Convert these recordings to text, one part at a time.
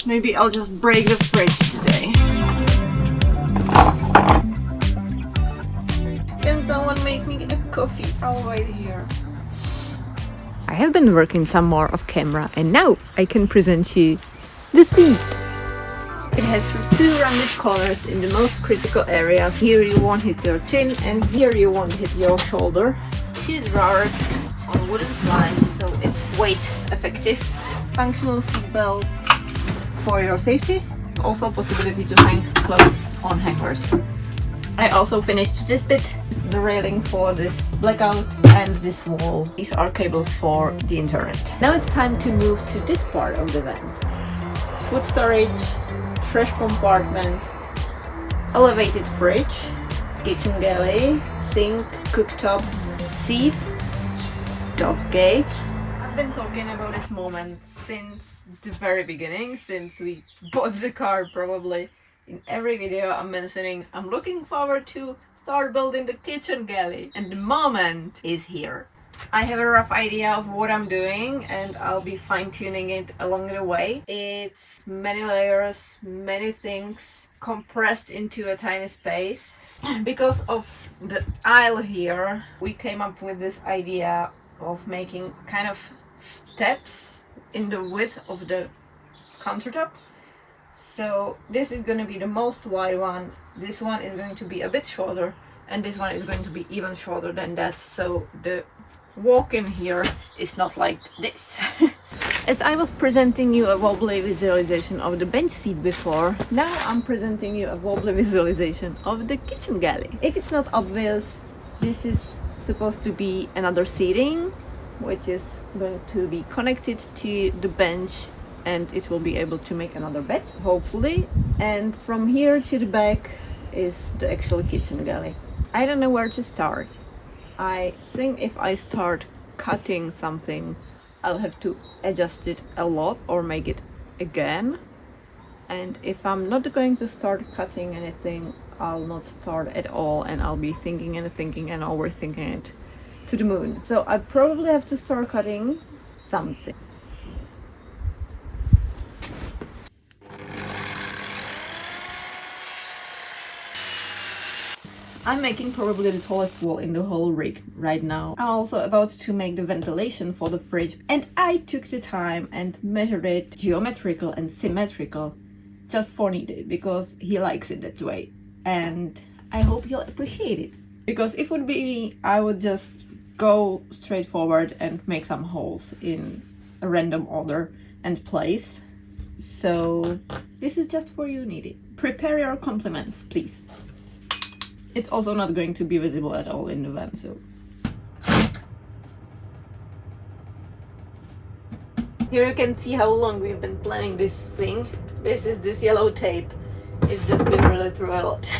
Maybe I'll just break the fridge today. Can someone make me a coffee? I'll wait here. I have been working some more off camera and now I can present you the seat. It has two rounded corners in the most critical areas. Here you won't hit your chin and here you won't hit your shoulder. Two drawers on wooden slides, so it's weight effective. Functional seat belt for your safety. Also possibility to hang clothes on hangers. I also finished this bit, the railing for this blackout and this wall. These are cables for the internet. Now it's time to move to this part of the van. Food storage, trash compartment, elevated fridge, kitchen galley, sink, cooktop, seat, dog gate. I've been talking about this moment since the very beginning, since we bought the car probably. In every video I'm mentioning I'm looking forward to start building the kitchen galley, and the moment is here. I have a rough idea of what I'm doing and I'll be fine-tuning it along the way. It's many layers, many things compressed into a tiny space. Because of the aisle here, we came up with this idea of making kind of steps in the width of the countertop. So this is going to be the most wide one, this one is going to be a bit shorter, and this one is going to be even shorter than that, so the walk-in here is not like this. As I was presenting you a wobbly visualization of the bench seat before, now I'm presenting you a wobbly visualization of the kitchen galley. If it's not obvious, this is supposed to be another seating, which is going to be connected to the bench, and it will be able to make another bed, hopefully. And from here to the back is the actual kitchen galley. I don't know where to start. I think if I start cutting something, I'll have to adjust it a lot or make it again. And if I'm not going to start cutting anything, I'll not start at all, and I'll be thinking and overthinking it to the moon. So I probably have to start cutting something. I'm making probably the tallest wall in the whole rig right now. I'm also about to make the ventilation for the fridge, and I took the time and measured it geometrical and symmetrical just for Nide, because he likes it that way, and I hope he'll appreciate it. Because if it would be me, I would just go straight forward and make some holes in a random order and place. So this is just for you, Nide. Prepare your compliments, please. It's also not going to be visible at all in the van, so. Here you can see how long we've been planning this thing. This is this yellow tape. It's just been really through a lot.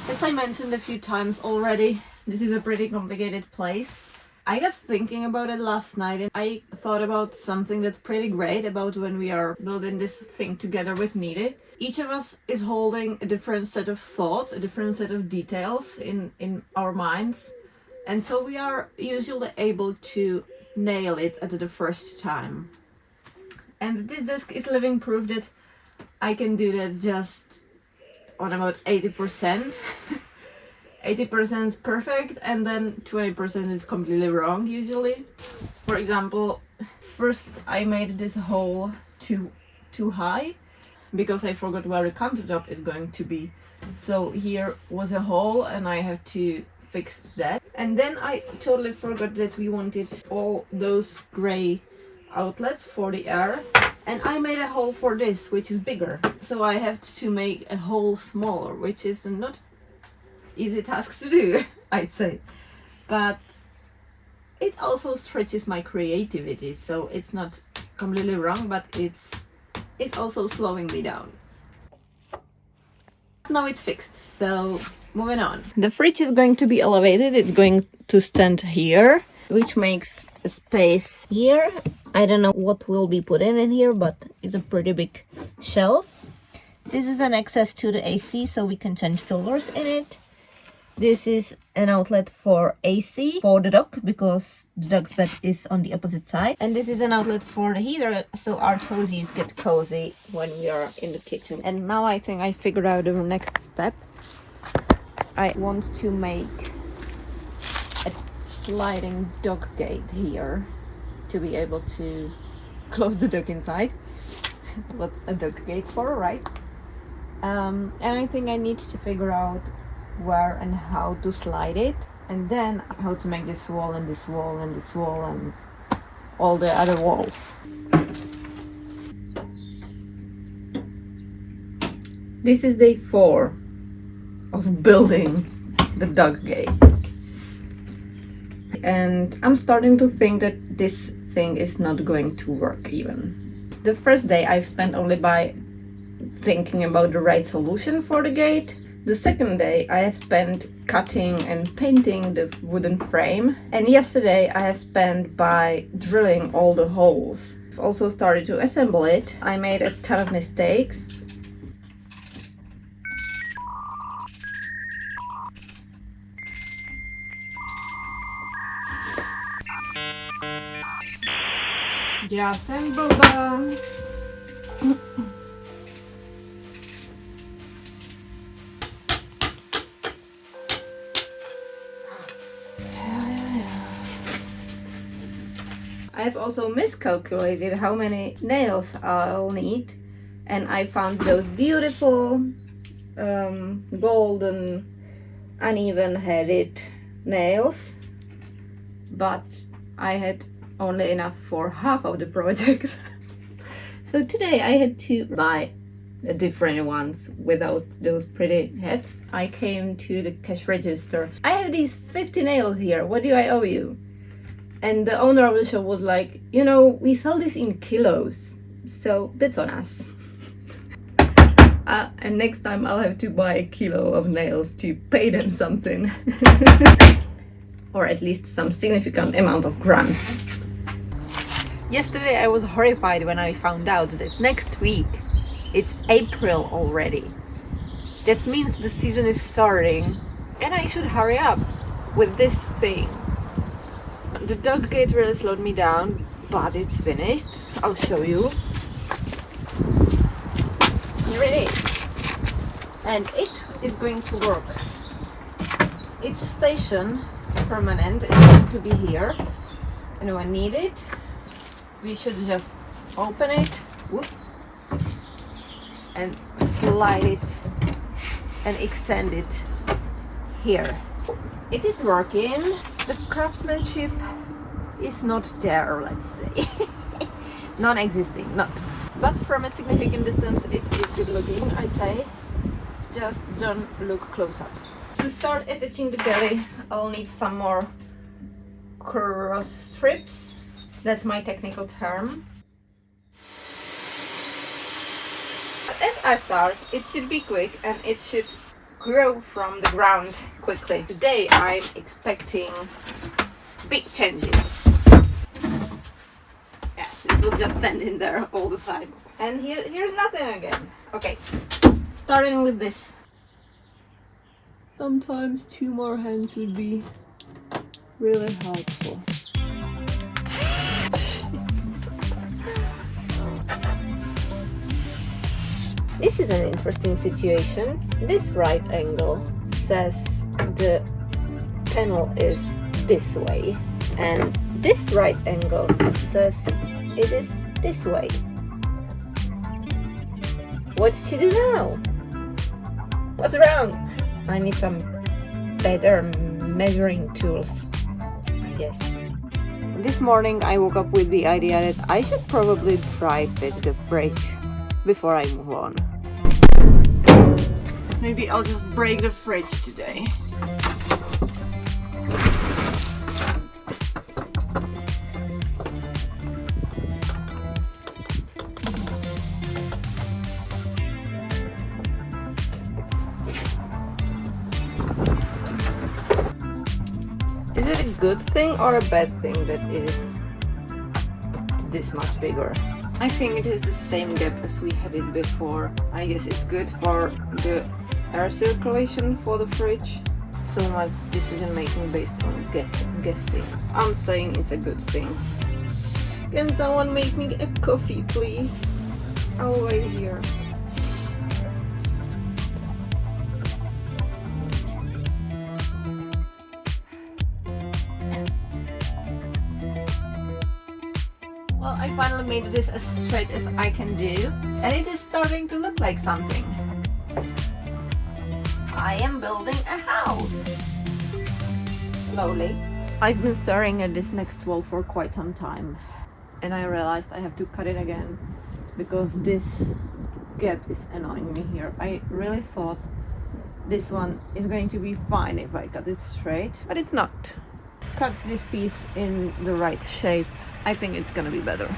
As I mentioned a few times already, this is a pretty complicated place. I got thinking about it last night, and I thought about something that's pretty great about when we are building this thing together with Nide. Each of us is holding a different set of thoughts, a different set of details in our minds. And so we are usually able to nail it at the first time. And this desk is living proof that I can do that just on about 80%. 80% is perfect, and then 20% is completely wrong usually. For example, first I made this hole too high, because I forgot where the countertop is going to be. So here was a hole and I have to fix that. And then I totally forgot that we wanted all those gray outlets for the air. And I made a hole for this, which is bigger. So I have to make a hole smaller, which is not easy task to do, I'd say. But it also stretches my creativity, so it's not completely wrong, but it's also slowing me down. Now it's fixed, so moving on. The fridge is going to be elevated. It's going to stand here, which makes a space here. I don't know what will be put in here, but it's a pretty big shelf. This is an access to the AC, so we can change filters in it. This is an outlet for AC for the dog because the dog's bed is on the opposite side. And this is an outlet for the heater so our toesies get cozy when we are in the kitchen. And now I think I figured out the next step. I want to make a sliding dog gate here to be able to close the dog inside. What's a dog gate for, right? And I think I need to figure out where and how to slide it, and then how to make this wall and this wall and this wall and all the other walls. This is day 4 of building the dog gate, and I'm starting to think that this thing is not going to work even. The first day I've spent only by thinking about the right solution for the gate. The second day I have spent cutting and painting the wooden frame, and yesterday I have spent by drilling all the holes. I've also started to assemble it. I made a ton of mistakes. Ya assembled them. I've also miscalculated how many nails I'll need, and I found those beautiful golden uneven-headed nails, but I had only enough for half of the project. So today I had to buy different ones without those pretty heads. I came to the cash register. I have these 50 nails here, what do I owe you? And the owner of the shop was like, you know, we sell this in kilos, so that's on us. And next time I'll have to buy a kilo of nails to pay them something. Or at least some significant amount of grams. Yesterday I was horrified when I found out that next week it's April already. That means the season is starting and I should hurry up with this thing. The dog gate really slowed me down, but it's finished. I'll show you. Here it is. And it is going to work. Its station permanent is going to be here. And when needed, we should just open it, whoops, and slide it and extend it here. It is working. The craftsmanship is not there, let's say. Non-existing, not. But from a significant distance it is good looking, I'd say. Just don't look close up. To start attaching the galley, I'll need some more cross strips. That's my technical term. But as I start, it should be quick and it should grow from the ground quickly. Today I'm expecting big changes. Yeah, this was just standing there all the time. And here's nothing again. Okay, starting with this. Sometimes 2 more hands would be really helpful. This is an interesting situation. This right angle says the panel is this way, and this right angle says it is this way. What to do now? What's wrong? I need some better measuring tools, I guess. This morning I woke up with the idea that I should probably dry fit the fridge before I move on. Maybe I'll just break the fridge today. Is it a good thing or a bad thing that it is this much bigger? I think it is the same gap as we had it before. I guess it's good for the air circulation for the fridge. so much decision making based on guessing. I'm saying it's a good thing. Can someone make me a coffee, please? I'll wait here. Well, I finally made this as straight as I can do, and it is starting to look like something. I am building a house. Slowly. I've been staring at this next wall for quite some time, and I realized I have to cut it again because this gap is annoying me here. I really thought this one is going to be fine if I cut it straight, but it's not. Cut this piece in the right shape. I think it's gonna be better.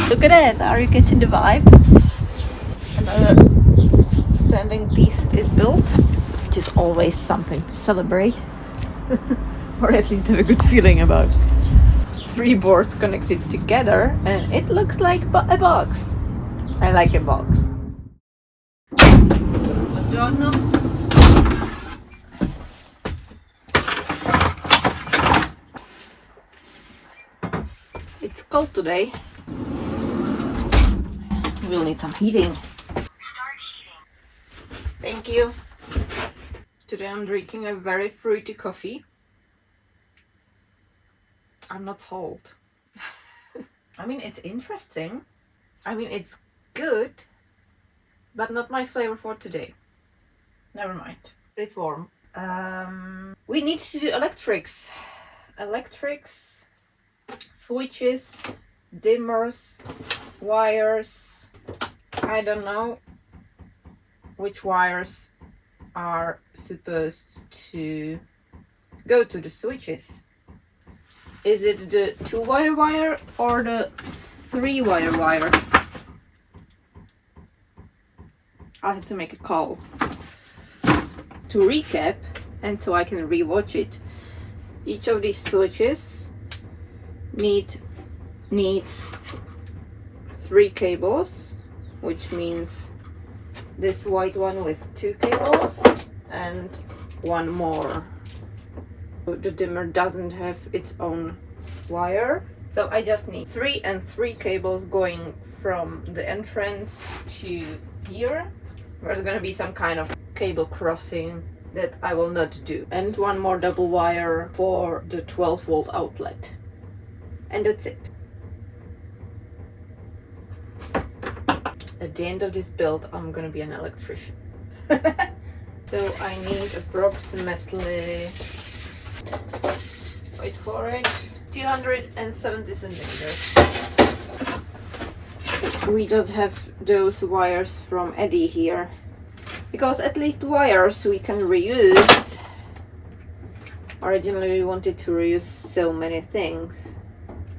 Look at it! Are you catching the vibe? Another standing piece is built, which is always something to celebrate, or at least have a good feeling about. It's 3 boards connected together, and it looks like a box. I like a box. Buongiorno. It's cold today. We'll need some heating. Thank you. Today I'm drinking a very fruity coffee. I'm not sold. I mean, it's interesting. I mean, it's good, but not my flavor for today. Never mind. It's warm. We need to do electrics. Electrics, switches, dimmers, wires. I don't know which wires are supposed to go to the switches. Is it the 2-wire wire or the 3-wire wire? I have to make a call. To recap, and so I can rewatch it, each of these switches needs 3 cables, which means this white one with 2 cables and 1 more. The dimmer doesn't have its own wire, so I just need 3 and 3 cables going from the entrance to here. There's gonna be some kind of cable crossing that I will not do, and 1 more double wire for the 12-volt outlet, and that's it. At the end of this build, I'm gonna be an electrician. So I need approximately, wait for it, 270 centimeters. We just have those wires from Eddie here, because at least wires we can reuse. Originally we wanted to reuse so many things,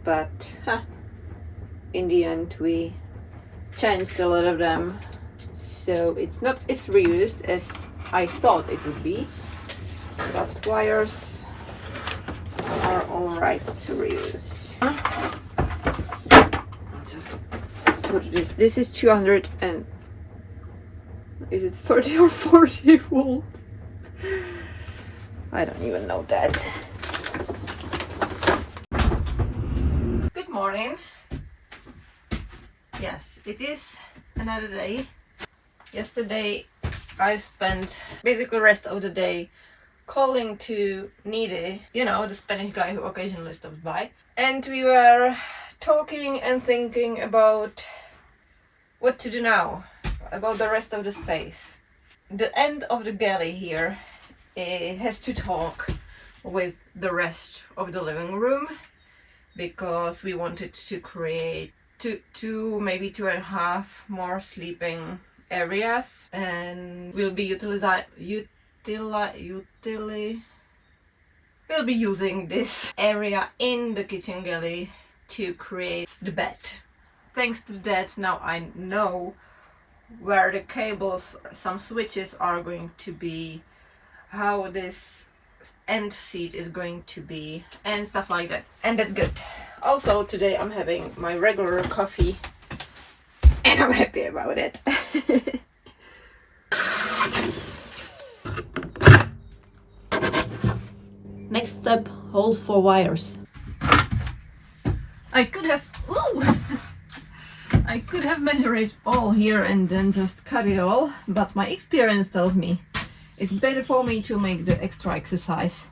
but in the end we changed a lot of them, so it's not as reused as I thought it would be, but wires are alright to reuse. Just put this is 200 and is it 30 or 40 volts? I don't even know that. Good morning. Yes, it is another day. Yesterday I spent basically the rest of the day calling to Nide, you know, the Spanish guy who occasionally stops by, and we were talking and thinking about what to do now, about the rest of the space. The end of the galley here, it has to talk with the rest of the living room, because we wanted to create two, maybe 2.5 more sleeping areas, and we'll be we'll be using this area in the kitchen galley to create the bed. Thanks to that, now I know where the cables, some switches are going to be, how this end seat is going to be, and stuff like that. And that's good. Also, today I'm having my regular coffee and I'm happy about it. Next step, holes for wires. I could have measured it all here and then just cut it all, but my experience tells me it's better for me to make the extra exercise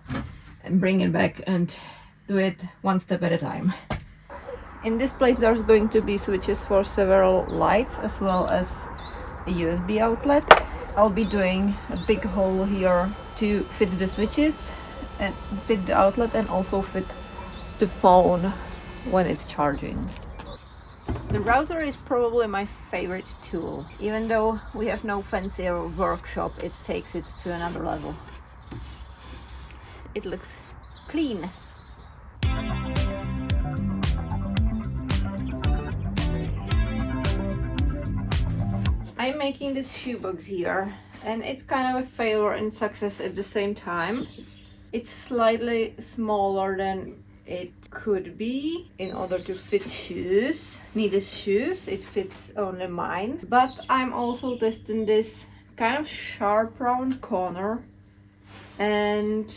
and bring it back and do it one step at a time. In this place there's going to be switches for several lights as well as a USB outlet. I'll be doing a big hole here to fit the switches and fit the outlet and also fit the phone when it's charging. The router is probably my favorite tool. Even though we have no fancier workshop, it takes it to another level. It looks clean. I'm making this shoebox here, and it's kind of a failure and success at the same time. It's slightly smaller than it could be in order to fit shoes, needed shoes. It fits only mine, but I'm also testing this kind of sharp round corner, and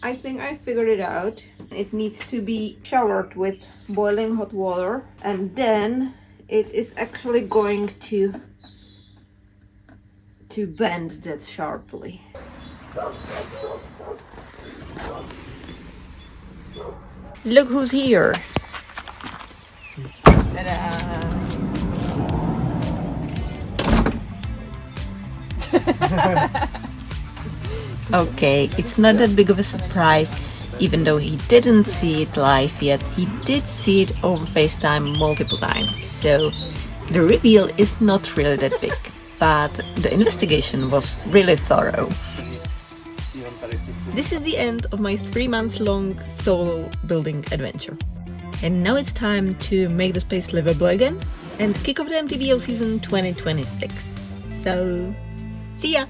I think I figured it out. It needs to be showered with boiling hot water, and then it is actually going to bend that sharply. Look who's here! Ta-da! Okay, it's not that big of a surprise. Even though he didn't see it live yet, he did see it over FaceTime multiple times. So the reveal is not really that big, but the investigation was really thorough. This is the end of my 3 months long solo building adventure. And now it's time to make the space livable again and kick off the MTVO season 2026. So, see ya!